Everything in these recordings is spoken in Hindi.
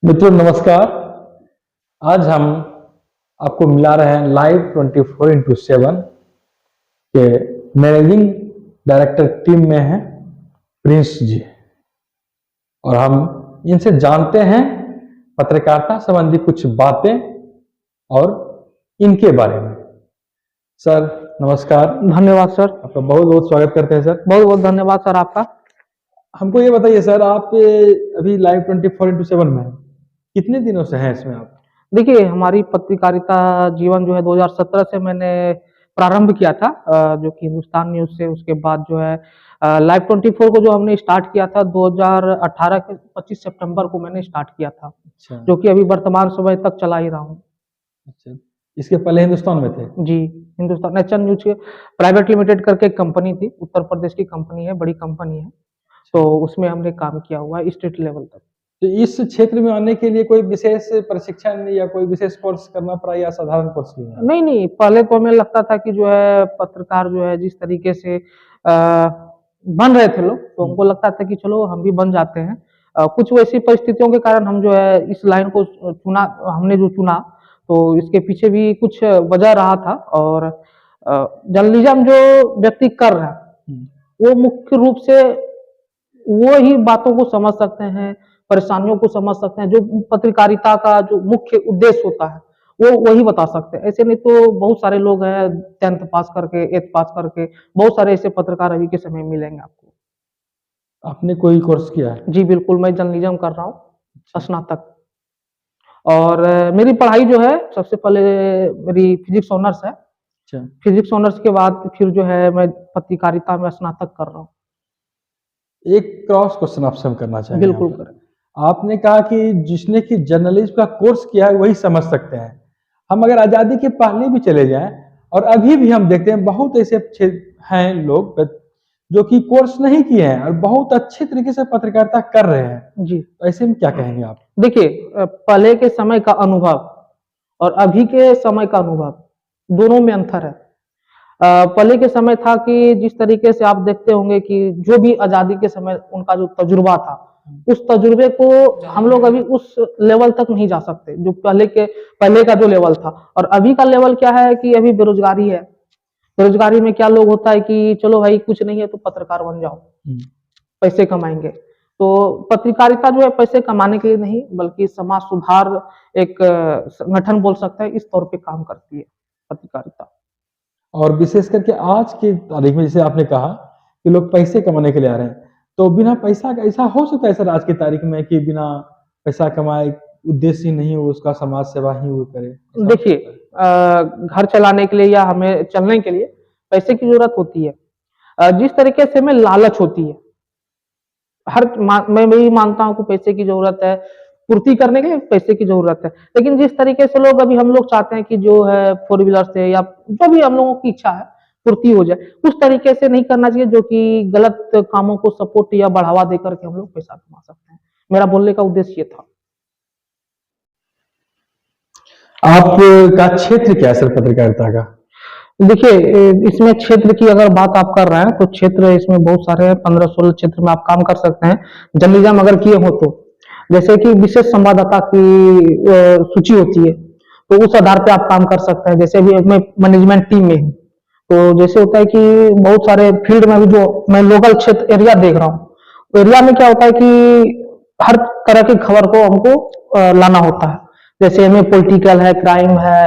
मित्रों नमस्कार। आज हम आपको मिला रहे हैं लाइव 24x7 के मैनेजिंग डायरेक्टर टीम में हैं प्रिंस जी, और हम इनसे जानते हैं पत्रकारिता संबंधी कुछ बातें और इनके बारे में। सर नमस्कार। धन्यवाद सर। आपका बहुत बहुत स्वागत करते हैं सर। बहुत बहुत धन्यवाद सर आपका। हमको ये बताइए सर, आप अभी लाइव 24x7 में हैं, कितने दिनों से हैं इसमें आप? देखिए, हमारी पत्रकारिता जीवन जो है 2017 से मैंने प्रारंभ किया था, जो कि हिंदुस्तान न्यूज से। उसके बाद जो है लाइव 24 को जो हमने स्टार्ट किया था 2018 के 25 सितंबर को मैंने स्टार्ट किया था। अच्छा। जो कि अभी वर्तमान समय तक चला ही रहा हूँ। अच्छा, इसके पहले हिंदुस्तान में थे? जी, हिंदुस्तान नेशन न्यूज के प्राइवेट लिमिटेड करके एक कंपनी थी, उत्तर प्रदेश की कंपनी है, बड़ी कंपनी है, तो उसमें हमने काम किया हुआ है स्टेट लेवल तक। तो इस क्षेत्र में आने के लिए कोई विशेष प्रशिक्षण या कोई विशेष कोर्स करना पड़ा या साधारण कोर्स ही है? नहीं, पहले तो हमें लगता था कि जो है पत्रकार जो है जिस तरीके से बन रहे थे लोग, तो हमको लगता था कि चलो हम भी बन जाते हैं। कुछ वैसी परिस्थितियों के कारण हम जो है इस लाइन को चुना, हमने जो चुना, तो इसके पीछे भी कुछ वजह रहा था। और जर्नलिज्म जो व्यक्ति कर रहा है वो मुख्य रूप से वो ही बातों को समझ सकते हैं, परेशानियों को समझ सकते हैं, जो पत्रकारिता का जो मुख्य उद्देश्य होता है वो वही बता सकते हैं। ऐसे नहीं तो बहुत सारे लोग हैं 10th पास करके, 8th पास करके, बहुत सारे ऐसे पत्रकार अभी के समय में मिलेंगे आपको। आपने कोई कोर्स किया है? जी बिल्कुल, मैं जर्नलिज्म कर रहा हूँ स्नातक। और मेरी पढ़ाई जो है सबसे पहले मेरी फिजिक्स ऑनर्स है। अच्छा। फिजिक्स ऑनर्स के बाद फिर जो है मैं पत्रकारिता में स्नातक कर रहा हूँ। एक क्रॉस क्वेश्चन आपसे हम करना चाहेंगे। बिल्कुल करें। आपने कहा कि जिसने कि जर्नलिज्म का कोर्स किया है वही समझ सकते हैं। हम अगर आजादी के पहले भी चले जाएं और अभी भी हम देखते हैं बहुत ऐसे हैं लोग जो कि कोर्स नहीं किए हैं और बहुत अच्छे तरीके से पत्रकारिता कर रहे हैं। जी, तो ऐसे में क्या कहेंगे आप? देखिए, पहले के समय का अनुभव और अभी के समय का अनुभव दोनों में अंतर है। पहले के समय था कि जिस तरीके से आप देखते होंगे कि जो भी आजादी के समय उनका जो तजुर्बा था, उस तजुर्बे को हम लोग अभी उस लेवल तक नहीं जा सकते जो पहले का जो लेवल था। और अभी का लेवल क्या है कि अभी बेरोजगारी है। बेरोजगारी में क्या लोग होता है कि चलो भाई कुछ नहीं है तो पत्रकार बन जाओ, पैसे कमाएंगे। तो पत्रकारिता जो है पैसे कमाने के लिए नहीं बल्कि समाज सुधार एक संगठन बोल सकते हैं, इस तौर पे काम करती है पत्रकारिता। और विशेष करके आज की तारीख में जैसे आपने कहा कि लोग पैसे कमाने के लिए आ रहे हैं, तो बिना पैसा का ऐसा हो सकता है सर आज की तारीख में कि बिना पैसा कमाए उद्देश्य ही नहीं हो उसका, समाज सेवा ही वो करे? देखिए, घर चलाने के लिए या हमें चलने के लिए पैसे की जरूरत होती है। जिस तरीके से हमें लालच होती है, मैं भी मानता हूँ कि पैसे की जरूरत है, पूर्ति करने के लिए पैसे की जरूरत है। लेकिन जिस तरीके से हम लोग चाहते हैं कि जो है 4 व्हीलर से या जो भी हम लोगों की इच्छा है पूर्ति हो जाए, उस तरीके से नहीं करना चाहिए जो कि गलत कामों को सपोर्ट या बढ़ावा देकर के हम लोग पैसा कमा सकते हैं। मेरा बोलने का उद्देश्य ये था। आपका क्षेत्र क्या है सर पत्रकारिता का? देखिए, इसमें क्षेत्र की अगर बात आप कर रहे हैं तो क्षेत्र इसमें बहुत सारे हैं, 15-16 क्षेत्र में आप काम कर सकते हैं जर्नलिज्म अगर किए हो तो। जैसे कि विशेष संवाददाता की सूची होती है, तो उस आधार पे आप काम कर सकते हैं। जैसे भी मैं मैनेजमेंट टीम में हूँ, तो जैसे होता है कि बहुत सारे फील्ड में भी जो मैं लोकल क्षेत्र एरिया देख रहा हूँ, एरिया में क्या होता है कि हर तरह की खबर को हमको लाना होता है। जैसे हमें पॉलिटिकल है, क्राइम है,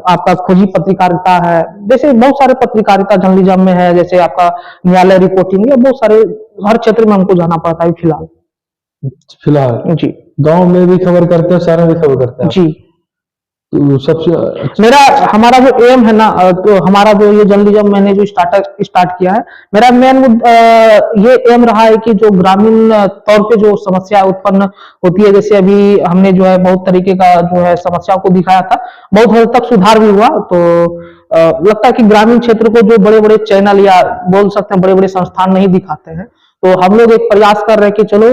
आपका खोजी पत्रकारिता है, जैसे बहुत सारे पत्रकारिता जर्नलिज्म में है। जैसे आपका न्यायालय रिपोर्टिंग या बहुत सारे हर क्षेत्र में हमको जाना पड़ता है फिलहाल जी। गांव में भी खबर करते हैं, शहर में भी खबर करते हैं जी, तो सबसे हमारा जो एम है ना, तो हमारा जो ये जर्नलिज्म मैंने जो स्टार्ट किया है, मेरा मेन ये एम रहा है कि जो ग्रामीण तौर पे जो समस्या उत्पन्न होती है, जैसे अभी हमने जो है बहुत तरीके का जो है समस्याओं को दिखाया था, बहुत हद तक सुधार भी हुआ। तो लगता है कि ग्रामीण क्षेत्र को जो बड़े बड़े चैनल या बोल सकते हैं बड़े बड़े संस्थान नहीं दिखाते हैं, तो हम लोग एक प्रयास कर रहे हैं कि चलो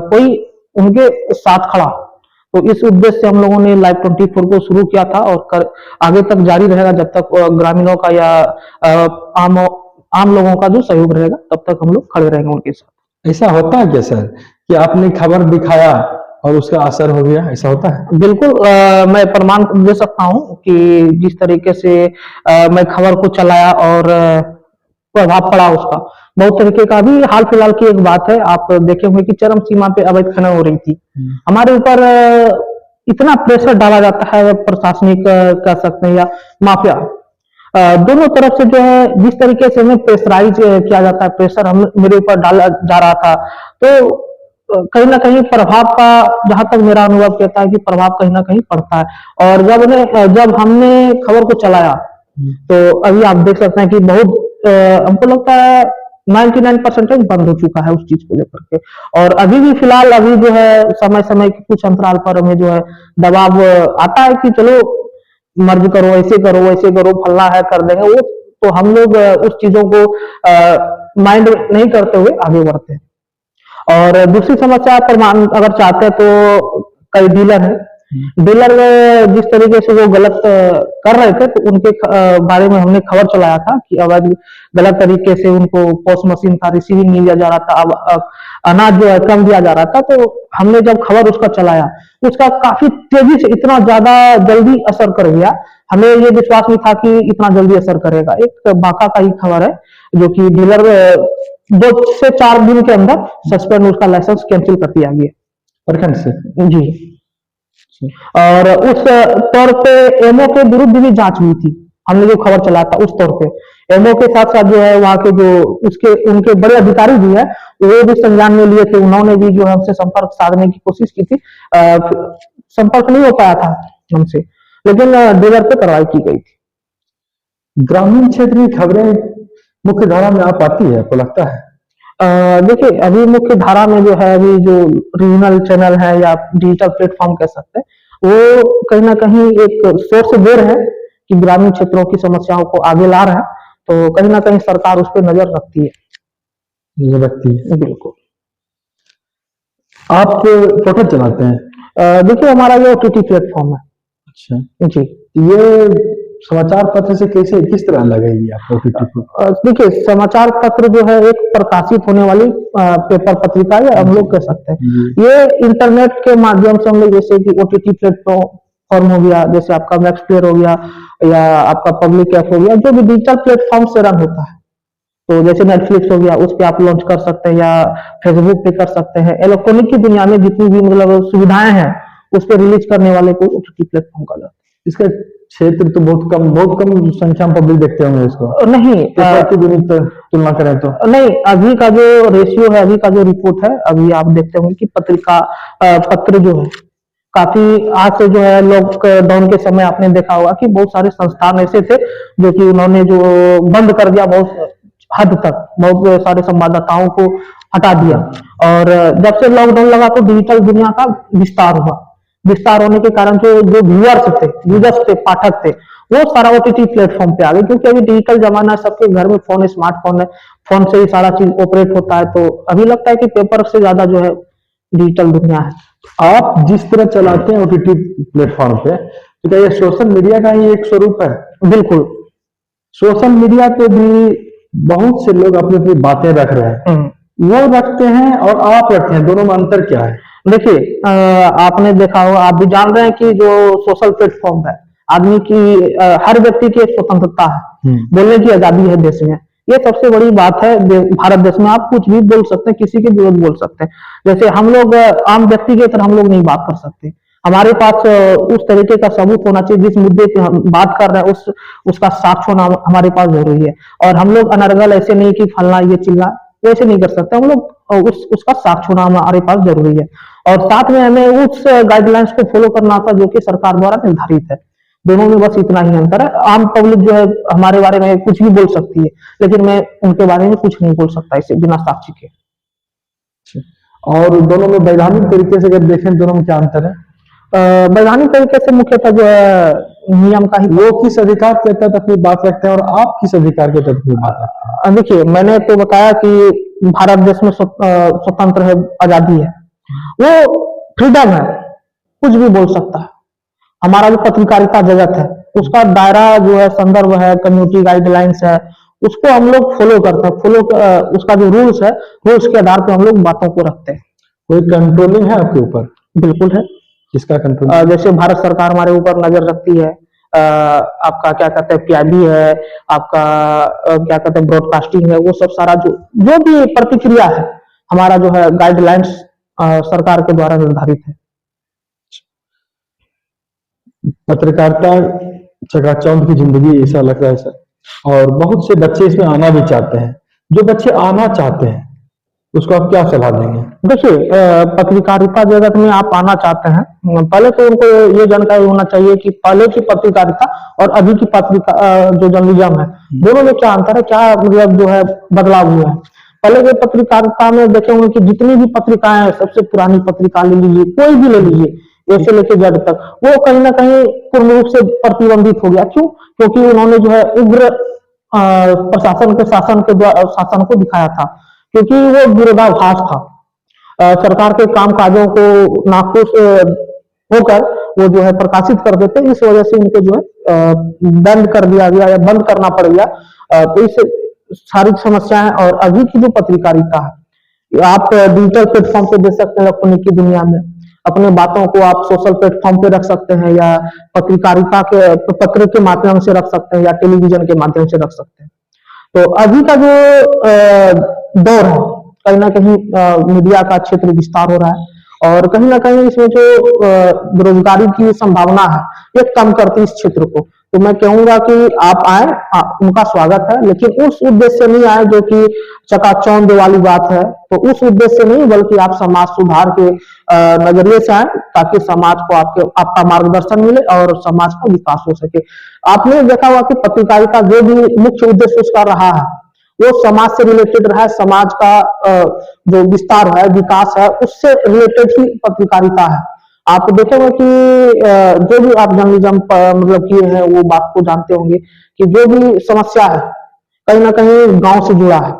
कोई उनके साथ खड़ा। तो इस उद्देश्य से हम लोगों ने लाइव 24 को शुरू किया था और आगे तक जारी रहेगा जब तक ग्रामीणों का या आम लोगों का जो सहयोग रहेगा तब तक हम लोग खड़े रहेंगे उनके साथ। ऐसा होता है क्या सर कि आपने खबर दिखाया और उसका असर हो गया, ऐसा होता है? बिल्कुल, मैं प्रमाण दे सकता हूँ कि जिस तरीके से मैं खबर को चलाया और प्रभाव पड़ा उसका, बहुत तरीके का। अभी हाल फिलहाल की एक बात है, आप देखे होंगे कि चरम सीमा पे अवैध खनन हो रही थी। हमारे ऊपर इतना प्रेशर डाला जाता है, प्रशासनिक कह सकते हैं या माफिया, दोनों तरफ से जो है जिस तरीके से हमें प्रेशराइज किया जाता है, प्रेशर हम मेरे ऊपर डाला जा रहा था, तो कहीं ना कहीं प्रभाव का, जहां तक मेरा अनुभव कहता है कि प्रभाव कहीं ना कहीं पड़ता है। और जब हमने खबर को चलाया, तो अभी आप देख सकते हैं कि बहुत हमको लगता है 99% बंद हो चुका है उस चीज को लेकर के। और अभी भी फिलहाल अभी जो है समय समय के कुछ अंतराल पर हमें जो है दबाव आता है कि चलो मर्ज करो, ऐसे करो, वैसे करो, फलना है, कर देंगे वो। तो हम लोग उस चीजों को माइंड नहीं करते हुए आगे बढ़ते हैं। और दूसरी समस्या पर अगर चाहते हैं तो कई डीलर हैं, डीलर जिस तरीके से वो गलत कर रहे थे, तो उनके बारे में हमने खबर चलाया था कि अवैध गलत तरीके से उनको पोस्ट मशीन था, रिसीविंग नहीं दिया जा रहा था, अब अनाज जो है कम दिया जा रहा था। तो हमने जब खबर उसका चलाया, उसका काफी तेजी से इतना ज्यादा जल्दी असर कर गया, हमें ये विश्वास नहीं था कि इतना जल्दी असर करेगा। एक बांका का ही खबर है, जो कि डीलर 2 से 4 दिन के अंदर सस्पेंड, उसका लाइसेंस कैंसिल कर दिया गया प्रखंड से। जी। और उस तौर पे एमओ के विरुद्ध भी जांच हुई थी, हमने जो खबर चला था उस तौर पे एमओ के साथ साथ जो है वहां के जो उसके उनके बड़े अधिकारी भी है, वो भी संज्ञान में लिए थे। उन्होंने भी जो है हमसे संपर्क साधने की कोशिश की थी, संपर्क नहीं हो पाया था हमसे, लेकिन डीलर पे कार्रवाई की गई थी। ग्रामीण क्षेत्र की खबरें मुख्य धारा में आ पाती है, आपको लगता है? देखिए, अभी मुख्य धारा में जो है, अभी जो रीजनल चैनल है या डिजिटल प्लेटफॉर्म कह सकते हैं, वो कहीं ना कहीं एक सोर्स दे रहे हैं कि ग्रामीण क्षेत्रों की समस्याओं को आगे ला रहे हैं। तो कहीं ना कहीं सरकार उस पर नजर रखती है। नजर रखती है, बिल्कुल। आप पोर्टल चलाते हैं? देखिए, हमारा ये ओटीटी प्लेटफॉर्म है। अच्छा जी। ये समाचार पत्र से कैसे, किस तरह अलग है ये आपका ओटीटी को? देखिए, समाचार पत्र जो है एक प्रकाशित होने वाली पेपर पत्रिका है, हम लोग कह सकते हैं। ये इंटरनेट के माध्यम से हम लोग, जैसे कि ओटीटी प्लेटफॉर्म हो गया, जैसे आपका मैक्स प्लेयर हो गया या आपका पब्लिक ऐप हो गया, जो भी डिजिटल प्लेटफॉर्म से रन होता है, तो जैसे नेटफ्लिक्स हो गया, उस पे आप लॉन्च कर सकते हैं या फेसबुक पे कर सकते हैं। इलेक्ट्रॉनिक की दुनिया में जितनी भी मतलब सुविधाएं हैं, उस पर रिलीज करने वाले को ओटीटी प्लेटफॉर्म कहा जाता है। इसका क्षेत्र तो बहुत कम संख्या में पब्लिक देखते होंगे इसको। नहीं, की तुलना करें तो नहीं, अभी का जो रेशियो है, अभी का जो रिपोर्ट है, अभी आप देखते होंगे कि पत्र जो है काफी आज से जो है, लॉकडाउन के समय आपने देखा होगा कि बहुत सारे संस्थान ऐसे थे जो कि उन्होंने जो बंद कर दिया, बहुत हद तक बहुत सारे संवाददाताओं को हटा दिया। और जब से लॉकडाउन लगा तो डिजिटल दुनिया का विस्तार हुआ। विस्तार होने के कारण जो जो यूजर्स थे, पाठक थे, वो सारा ओटीटी प्लेटफॉर्म पे आ गए, क्योंकि अभी डिजिटल जमाना है, सबके घर में फोन है, स्मार्टफोन है, फोन से ही सारा चीज ऑपरेट होता है। तो अभी लगता है कि पेपर से ज्यादा जो है डिजिटल दुनिया है। आप जिस तरह चलाते हैं ओटीटी प्लेटफॉर्म पे, तो क्या ये सोशल मीडिया का ही एक स्वरूप है? बिल्कुल। सोशल मीडिया पे भी बहुत से लोग अपनी अपनी बातें रख रहे हैं, वो रखते हैं और आप रखते हैं, दोनों में अंतर क्या है? देखिए, आपने देखा होगा, आप भी जान रहे हैं कि जो सोशल प्लेटफॉर्म है, आदमी की हर व्यक्ति की एक स्वतंत्रता है, बोलने की आजादी है देश में। ये सबसे बड़ी बात है। भारत देश में आप कुछ भी बोल सकते हैं, किसी के विरोध बोल सकते हैं। जैसे हम लोग आम व्यक्ति की तरह हम लोग नहीं बात कर सकते, हमारे पास उस तरीके का सबूत होना चाहिए, जिस मुद्दे पे हम बात कर रहे हैं उसका साक्ष्य होना हमारे पास जरूरी है। और हम लोग अनर्गल ऐसे नहीं कि फलना ये चिल्ला, वैसे नहीं कर सकते हम लोग, उसका साक्ष्य होना हमारे पास जरूरी है। और साथ में हमें उस गाइडलाइंस को फॉलो करना था जो कि सरकार द्वारा निर्धारित है। दोनों में बस इतना ही अंतर है। आम पब्लिक जो है हमारे बारे में कुछ भी बोल सकती है, लेकिन मैं उनके बारे में कुछ नहीं बोल सकता इसे बिना साक्षी के। और दोनों में वैधानिक तरीके से अगर देखें, दोनों में क्या अंतर है? वैधानिक तरीके से मुख्यतः जो है नियम का ही, वो किस अधिकार के तहत अपनी बात रखते हैं और आप किस अधिकार के तहत अपनी बात रखते हैं? देखिए, मैंने तो बताया कि भारत देश में स्वतंत्र है, आजादी है, वो फ्रीडम है, कुछ भी बोल सकता है। हमारा जो पत्रकारिता जगत है, उसका दायरा जो है, संदर्भ है, कम्युनिटी गाइडलाइंस है, उसको हम लोग फॉलो करते हैं। उसका जो रूल्स है, रूल्स के आधार पर हम लोग बातों को रखते हैं। कोई कंट्रोलिंग है आपके ऊपर? बिल्कुल है। किसका कंट्रोल? जैसे भारत सरकार हमारे ऊपर नजर रखती है, आपका क्या कहते हैं पीआईबी है, आपका क्या कहते हैं ब्रॉडकास्टिंग है, वो सब सारा जो जो भी प्रतिक्रिया है हमारा जो है गाइडलाइंस सरकार के द्वारा निर्धारित है। पत्रकारिता चकाचौंध की जिंदगी ऐसा लगता है सर, और बहुत से बच्चे इसमें आना भी चाहते हैं। जो बच्चे आना चाहते हैं उसको आप क्या सलाह देंगे? देखिए, पत्रकारिता जगत में आप आना चाहते हैं, पहले तो उनको ये जानकारी होना चाहिए कि पहले की पत्रकारिता और अभी की पत्रिका जो जर्नलिज्म है, दोनों में क्या अंतर है, क्या मतलब जो है बदलाव हुआ है। पहले के पत्रकारिता में देखे होंगे कि जितनी भी पत्रिकाएं हैं, सबसे पुरानी पत्रिका ले लीजिए, कोई भी ले लीजिए, ए से लेके जेड तक, वो कहीं ना कहीं पूर्ण रूप से प्रतिबंधित हो गया। क्यों? क्योंकि उन्होंने जो है उग्र प्रशासन के शासन के द्वारा शासन को दिखाया था, क्योंकि वो विरोधाभास था। सरकार के काम काजों को नाखुश होकर वो जो है प्रकाशित कर देते, इस वजह से उनको जो है दंड कर दिया गया या बंद करना पड़ गया। तो इस सारी समस्याएं, और अभी की जो पत्रकारिता है, आप डिजिटल प्लेटफॉर्म पे दे सकते हैं, इलेक्ट्रॉनिक की दुनिया में अपने बातों को आप सोशल प्लेटफॉर्म पे रख सकते हैं, या पत्रकारिता के पत्र के माध्यम से रख सकते हैं, या टेलीविजन के माध्यम से रख सकते हैं। तो अभी का जो दौर है, कहीं ना कहीं मीडिया का क्षेत्र विस्तार हो रहा है, और कहीं ना कहीं इसमें जो बेरोजगारी की संभावना है ये कम करती है इस क्षेत्र को। तो मैं कहूंगा कि आप आए, उनका स्वागत है, लेकिन उस उद्देश्य से नहीं आए जो कि चकाचौंध वाली बात है। तो उस उद्देश्य से नहीं, बल्कि आप समाज सुधार के नजरिए से आए, ताकि समाज को आपका मार्गदर्शन मिले और समाज का विकास हो सके। आपने देखा होगा कि पत्रकारिता जो भी मुख्य उद्देश्य उसका रहा है, वो समाज से रिलेटेड रहा है, समाज का जो विस्तार है, विकास है, उससे रिलेटेड ही पत्रकारिता है। आप देखेंगे कि जो भी आप जर्नलिज्म मतलब किए हैं, वो बात को जानते होंगे कि जो भी समस्या है कहीं ना कहीं गांव से जुड़ा है,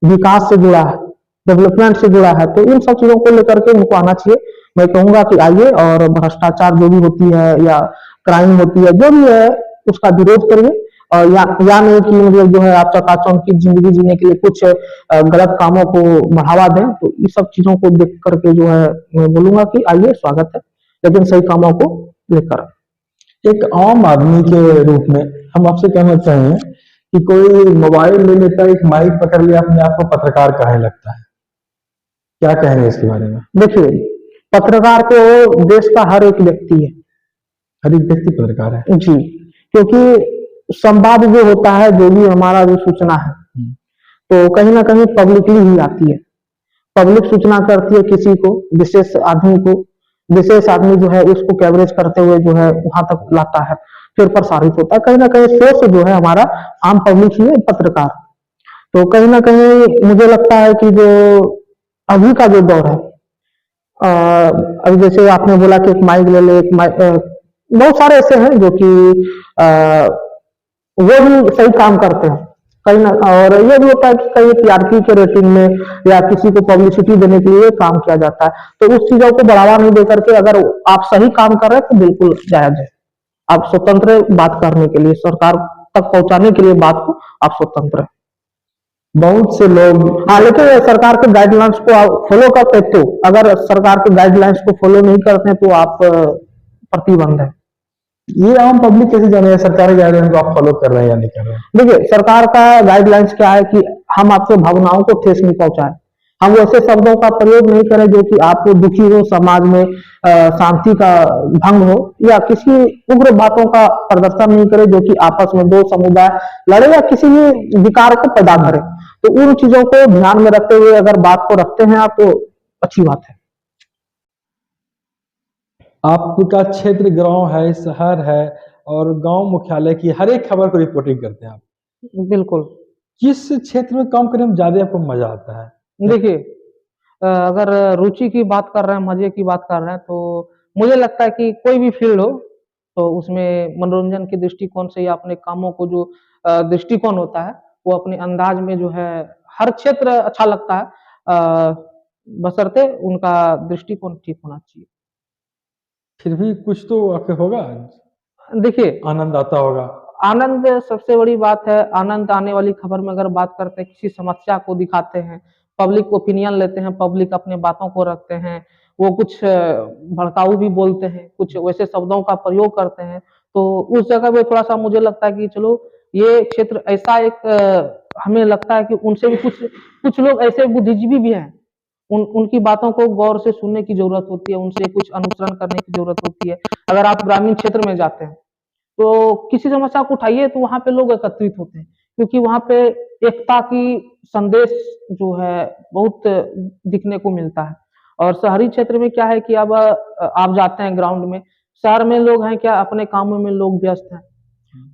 विकास से जुड़ा है, डेवलपमेंट से जुड़ा है। तो इन सब चीजों को लेकर के उनको आना चाहिए। मैं कहूंगा कि आइए, और भ्रष्टाचार जो भी होती है या क्राइम होती है, जो भी है, उसका विरोध करिए। और या नहीं कि मतलब जो है आप चकाचौंध की जिंदगी जीने के लिए कुछ गलत कामों को बढ़ावा दें। तो ये सब चीजों को देख करके जो है मैं बोलूंगा कि आइए, स्वागत है, लेकिन सही कामों को लेकर। एक आम आदमी के रूप में हम आपसे कहना चाहेंगे कि कोई मोबाइल ले लेता है, एक माइक पकड़ लिया, अपने आप को पत्रकार कहने लगता है, क्या कहेंगे इसके बारे में? देखिए, पत्रकार तो देश का हर एक व्यक्ति है। हर एक व्यक्ति पत्रकार है जी, क्योंकि संवाद जो होता है, जो भी हमारा जो सूचना है, तो कहीं ना कहीं पब्लिकली ही आती है। पब्लिक सूचना करती है किसी को, विशेष आदमी को, विशेष आदमी जो है उसको कवरेज करते हुए जो है वहां तक लाता है, फिर प्रसारित होता है। कहीं ना कहीं सोर्स जो है हमारा आम पब्लिक ही है, पत्रकार। तो कहीं ना कहीं मुझे लगता है कि जो अभी का जो दौर है, अभी जैसे आपने बोला कि एक माइक ले ले, एक माइक, बहुत सारे ऐसे हैं जो कि वो भी सही काम करते हैं कहीं ना। और ये भी होता है कि कहीं टीआरपी के रेटिंग में या किसी को पब्लिसिटी देने के लिए काम किया जाता है। तो उस चीजों को बढ़ावा नहीं देकर के अगर आप सही काम कर रहे हैं तो बिल्कुल जायज है। आप स्वतंत्र बात करने के लिए, सरकार तक पहुंचाने के लिए बात को आप स्वतंत्र है। बहुत से लोग, हाँ, लेकिन सरकार के गाइडलाइंस को आप फॉलो करते हो। अगर सरकार के गाइडलाइंस को फॉलो नहीं करते हैं तो आप प्रतिबंध है। ये आम पब्लिक कैसे जाने सरकारी गाइडलाइन को आप फॉलो कर रहे हैं या नहीं कर रहे हैं? देखिए, सरकार का गाइडलाइंस क्या है कि हम आपके भावनाओं को ठेस नहीं पहुंचाएं, हम वैसे शब्दों का प्रयोग नहीं करें जो कि आप दुखी हो, समाज में शांति का भंग हो, या किसी उग्र बातों का प्रदर्शन नहीं करें जो कि आपस में दो समुदाय लड़े या किसी भी विकार को पैदा करे। तो उन चीजों को ध्यान में रखते हुए अगर बात को रखते हैं आप, तो अच्छी बात है। आपका क्षेत्र गांव है, शहर है, और गांव मुख्यालय की हर एक खबर को रिपोर्टिंग करते हैं आप। बिल्कुल। किस क्षेत्र में काम करने में ज्यादा आपको मजा आता है? देखिए, अगर रुचि की बात कर रहे हैं, मजे की बात कर रहे हैं, तो मुझे लगता है कि कोई भी फील्ड हो, तो उसमें मनोरंजन के दृष्टिकोण से या अपने कामों को जो दृष्टिकोण होता है, वो अपने अंदाज में जो है हर क्षेत्र अच्छा लगता है, बशर्ते उनका दृष्टिकोण ठीक होना चाहिए। फिर भी कुछ तो आपके होगा, देखिए, आनंद आता होगा। आनंद सबसे बड़ी बात है। आनंद आने वाली खबर में अगर बात करते हैं, किसी समस्या को दिखाते हैं, पब्लिक ओपिनियन लेते हैं, पब्लिक अपने बातों को रखते हैं, वो कुछ भड़काऊ भी बोलते हैं, कुछ वैसे शब्दों का प्रयोग करते हैं। तो उस जगह पे थोड़ा-सा मुझे लगता है कि चलो ये क्षेत्र ऐसा एक हमें लगता है कि उनसे भी कुछ कुछ लोग ऐसे बुद्धिजीवी भी हैं, उनकी बातों को गौर से सुनने की ज़रूरत होती है, उनसे कुछ अनुसरण करने की ज़रूरत होती है। अगर आप ग्रामीण क्षेत्र में जाते हैं, तो किसी समस्या को उठाइए तो वहाँ पे लोग एकत्रित होते हैं, क्योंकि वहाँ पे एकता की संदेश जो है बहुत दिखने को मिलता है। और शहरी क्षेत्र में क्या है कि अब आप जाते हैं ग्राउंड में, शहर में लोग हैं क्या अपने कामों में लोग व्यस्त हैं।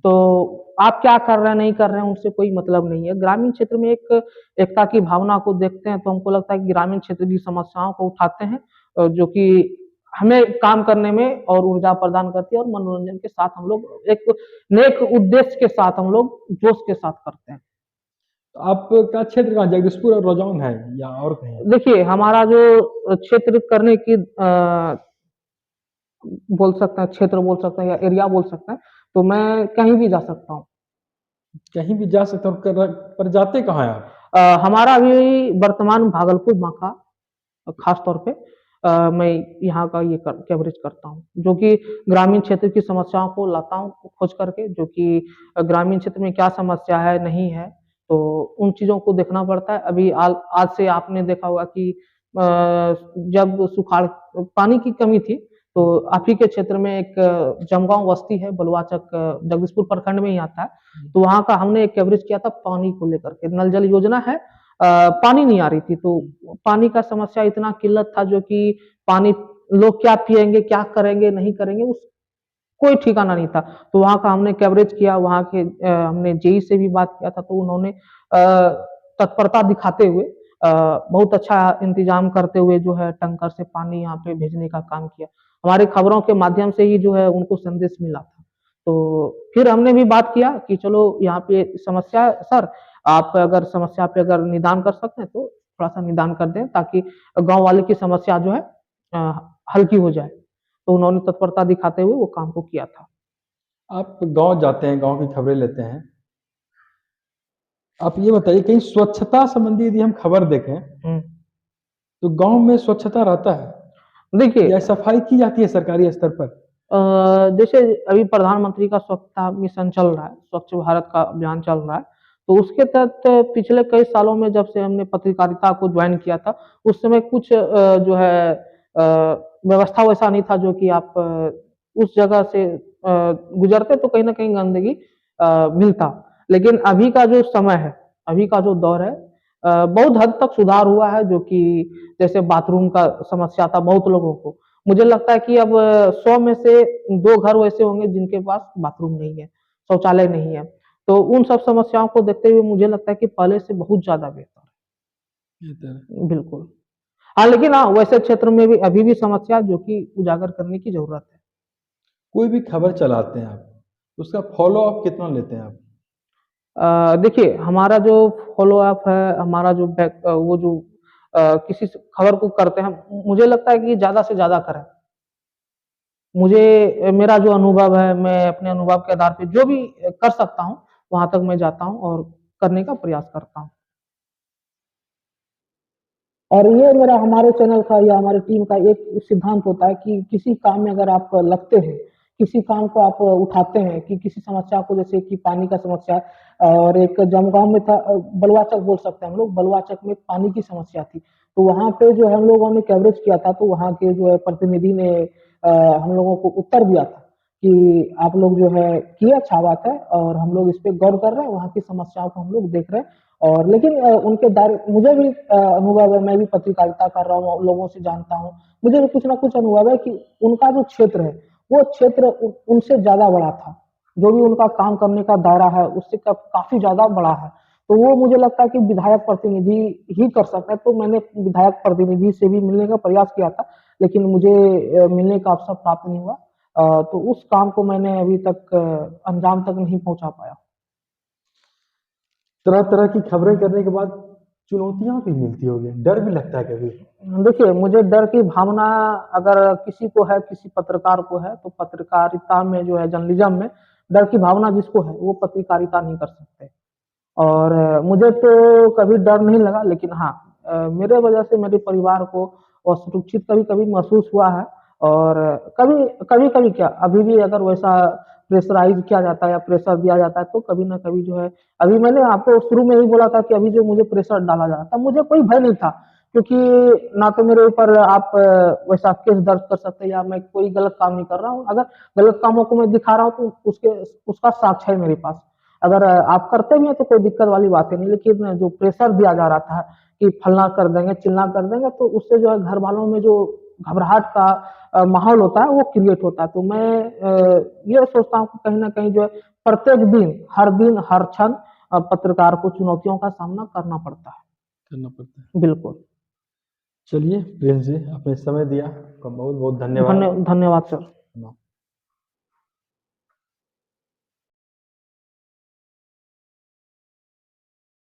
तो आप क्या कर रहे हैं, नहीं कर रहे हैं, उनसे कोई मतलब नहीं है। ग्रामीण क्षेत्र में एक एकता की भावना को देखते हैं, तो हमको लगता है कि ग्रामीण क्षेत्र की समस्याओं को उठाते हैं जो कि हमें काम करने में और ऊर्जा प्रदान करती है और मनोरंजन के साथ हम लोग एक नेक उद्देश्य के साथ हम लोग जोश के साथ करते हैं। तो आपका क्षेत्र कहाँ, जगदीशपुर और रजौन है या और कहीं है? देखिए, हमारा जो क्षेत्र करने की बोल सकते हैं, क्षेत्र बोल सकते हैं या एरिया बोल सकते हैं, तो मैं कहीं भी जा सकता हूँ। कहीं भी जा सकते हो पर जाते कहाँ हैं आप? हमारा अभी वर्तमान भागलपुर बांका खास तौर पे मैं यहाँ का ये कवरेज करता हूँ, जो कि ग्रामीण क्षेत्र की समस्याओं को लाता हूँ खोज करके, जो कि ग्रामीण क्षेत्र में क्या समस्या है, नहीं है, तो उन चीज़ों को देखना पड़ता है। अभी आज से आपने देखा होगा कि जब सुखाड़ पानी की कमी थी, तो आप ही के क्षेत्र में एक जमगाँव बस्ती है, बलुआचक जगदीशपुर प्रखंड में ही आता है, तो वहाँ का हमने एक कवरेज किया था पानी को लेकर के। नल जल योजना है, पानी नहीं आ रही थी, तो पानी का समस्या इतना किल्लत था जो कि पानी लोग क्या पिएँगे, क्या करेंगे, नहीं करेंगे, उस कोई ठिकाना नहीं था। तो वहाँ का हमने कवरेज किया, वहाँ के हमने जेई से भी बात किया था, तो उन्होंने तत्परता दिखाते हुए बहुत अच्छा इंतज़ाम करते हुए जो है टैंकर से पानी यहाँ पे भेजने का काम किया। हमारे खबरों के माध्यम से ही जो है उनको संदेश मिला था। तो फिर हमने भी बात किया कि चलो यहाँ पे समस्या है सर, आप अगर समस्या पे अगर निदान कर सकते हैं तो थोड़ा-सा निदान कर दें, ताकि गाँव वाले की समस्या जो है अ, हल्की हो जाए। तो उन्होंने तत्परता दिखाते हुए वो काम को किया था। आप गाँव जाते हैं, गाँव की खबरें लेते हैं। आप ये बताइए कहीं स्वच्छता संबंधी यदि हम खबर देखें, हुँ। तो गाँव में स्वच्छता रहता है? देखिए या सफाई की जाती है सरकारी स्तर पर? जैसे अभी प्रधानमंत्री का स्वच्छता मिशन चल रहा है, स्वच्छ भारत का अभियान चल रहा है, तो उसके तहत पिछले कई सालों में जब से हमने पत्रकारिता को जॉइन किया था, उस समय कुछ जो है व्यवस्था वैसा नहीं था जो कि आप उस जगह से गुज़रते तो कहीं न कहीं गंदगी मिलता। लेकिन अभी का जो समय है, अभी का जो दौर है बहुत हद तक सुधार हुआ है, जो कि जैसे बाथरूम का समस्या था बहुत लोगों को। मुझे लगता है कि अब 100 में से 2 घर वैसे होंगे जिनके पास बाथरूम नहीं है, शौचालय नहीं है। तो उन सब समस्याओं को देखते हुए मुझे लगता है कि पहले से बहुत ज़्यादा बेहतर बेहतर है। है। बिल्कुल। हाँ, लेकिन हाँ, वैसे क्षेत्र में भी अभी भी समस्या जो कि उजागर करने की ज़रूरत है। कोई भी खबर चलाते हैं आप, उसका फ़ॉलो अप कितना लेते हैं आप? देखिए हमारा जो फ़ॉलो-अप है, हमारा जो वो जो किसी स खबर को करते हैं, मुझे लगता है कि ज़्यादा से ज़्यादा करें। मुझे मेरा जो अनुभव है, मैं अपने अनुभव के आधार पे जो भी कर सकता हूँ, वहाँ तक मैं जाता हूँ और करने का प्रयास करता हूँ। और ये मेरा हमारे चैनल का या हमारी टीम का एक सिद्धांत होता है कि किसी काम में अगर आप लगते हैं, किसी काम को आप उठाते हैं कि किसी समस्या को, जैसे कि पानी का समस्या है और एक जमगाँव में था बलुआचक बोल सकते हैं हम लोग, बलुआचक में पानी की समस्या थी। तो वहाँ पे जो हम लोगों ने कवरेज किया था, तो वहाँ के जो है प्रतिनिधि ने हम लोगों को उत्तर दिया था कि आप लोग जो है किए, अच्छा बात है और हम लोग इस पे गौर कर रहे हैं, वहाँ की समस्याओं को हम लोग देख रहे हैं। और लेकिन उनके दायरे मुझे भी अनुभव है, मैं भी पत्रकारिता कर रहा हूँ, लोगों से जानता हूँ। मुझे भी कुछ ना कुछ अनुभव है कि उनका जो क्षेत्र है, वो क्षेत्र उनसे ज़्यादा बड़ा था। जो भी उनका काम करने का दायरा है, उससे काफ़ी ज़्यादा बड़ा है। तो वो मुझे लगता है कि विधायक प्रतिनिधि ही कर सकते हैं। तो मैंने विधायक प्रतिनिधि से भी मिलने का प्रयास किया था, लेकिन मुझे मिलने का अवसर प्राप्त नहीं हुआ। तो उस काम को मैंने अभी तक अंजाम तक नहीं पहुँचा पाया। तरह-तरह की खबरें करने के बाद चुनौतियाँ भी मिलती होंगी, डर भी लगता है कभी? देखिए, मुझे डर की भावना अगर किसी को है, किसी पत्रकार को है, तो पत्रकारिता में जो है जर्नलिज़्म में डर की भावना जिसको है, वो पत्रकारिता नहीं कर सकते। और मुझे तो कभी डर नहीं लगा, लेकिन हाँ, मेरे वजह से मेरे परिवार को असुरक्षित कभी कभी महसूस हुआ है। और कभी कभी कभी क्या, अभी भी अगर वैसा प्रेशराइज किया जाता है या प्रेशर दिया जाता है तो कभी ना कभी जो है, अभी मैंने आपको शुरू में ही बोला था कि अभी जो मुझे प्रेशर डाला जा रहा था, मुझे कोई भय नहीं था, क्योंकि ना तो मेरे ऊपर आप वैसा केस दर्ज कर सकते हैं, या मैं कोई गलत काम नहीं कर रहा हूँ। अगर गलत कामों को मैं दिखा रहा हूँ तो उसका साक्ष्य है मेरे पास। अगर आप करते भी हैं तो कोई दिक्कत वाली बात है नहीं, लेकिन जो प्रेशर दिया जा रहा था कि फलना कर देंगे, चिलना कर देंगे, तो उससे जो है घर वालों में जो घबराहट का माहौल होता है वो क्रिएट होता है। तो मैं ये सोचता हूँ कि कहीं ना कहीं जो है प्रत्येक दिन हर क्षण पत्रकार को चुनौतियों का सामना करना पड़ता करना पड़ता है। है। बिल्कुल। चलिए प्रिंस जी, आपने समय दिया, आपका बहुत बहुत धन्यवाद। धन्यवाद सर।